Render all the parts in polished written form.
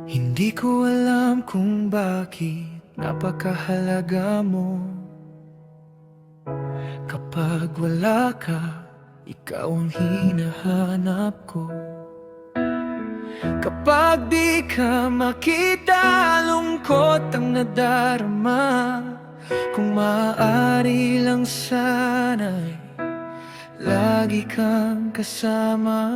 Hindi ko alam kung bakit napakahalaga mo. Kapag wala ka, ikaw ang hinahanap ko. Kapag di ka makita, lungkot ang nadarama. Kung maaari lang sana'y lagi kang kasama.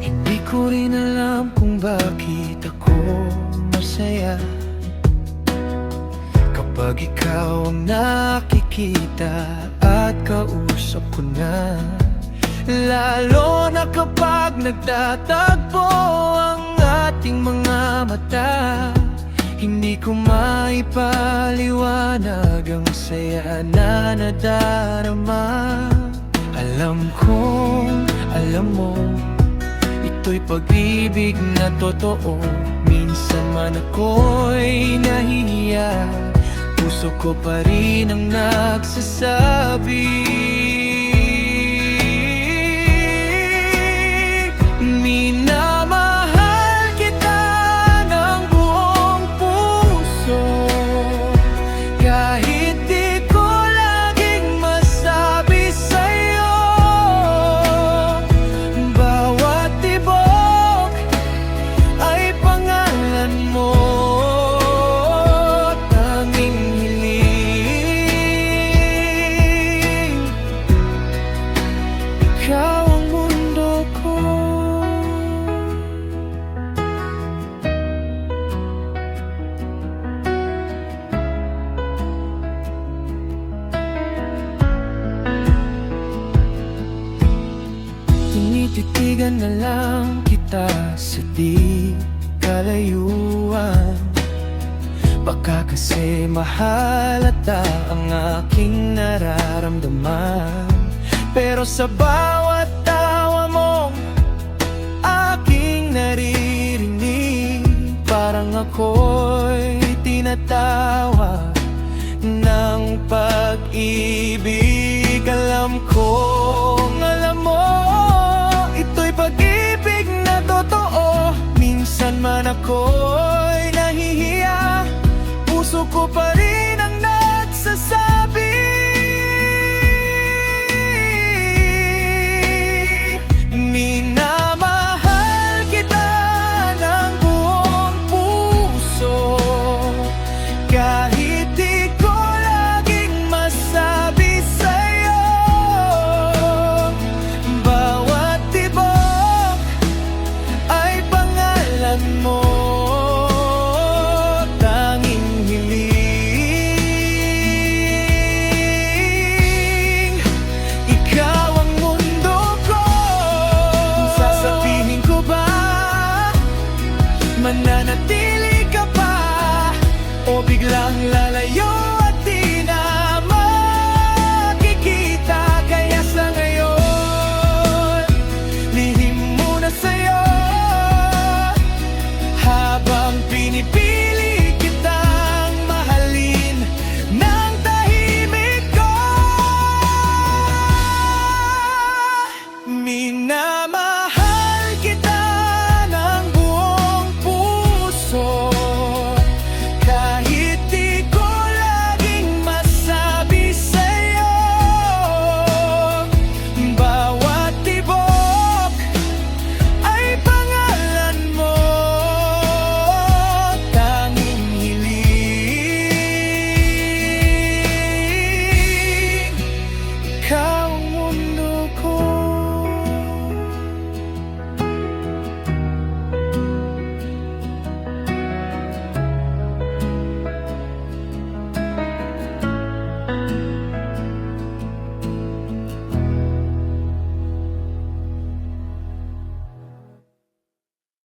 Hindi ko rin alam kung bakit ako masaya kapag ikaw ang nakikita at kausap ko na. Lalo na kapag nagtatagpo ang ating mga mata, hindi ko maipaliwanag ang saya na nadarama. Alam kong alam mo, ito'y pag-ibig na totoo. Minsan man ako'y nahihiya, puso ko pa rin ang nagsasabi. Minamahal kita ng buong puso, kahit di ko laging masabi sa'yo. Bawat tibok ay pangalan mo, tanging hiling. Ikaw ang mundo ko. Tinititigan na lang kita sa di kalayuan. Baka kasi mahalata ang aking nararamdaman, pero sa bawat tawa mong aking naririnig, parang ako'y tinatawa ng pag-ibig. Alam kong alam mo, ito'y pag-ibig na totoo. Minsan man ako'y nahihiya, puso ko pa rin ang nagsasabi. Minamahal kita ng buong puso, kahit di ko laging masabi sa'yo. Bawat tibok ay pangalan mo, tanging hiling. Ikaw ang mundo ko. Sasabihin ko ba mananatili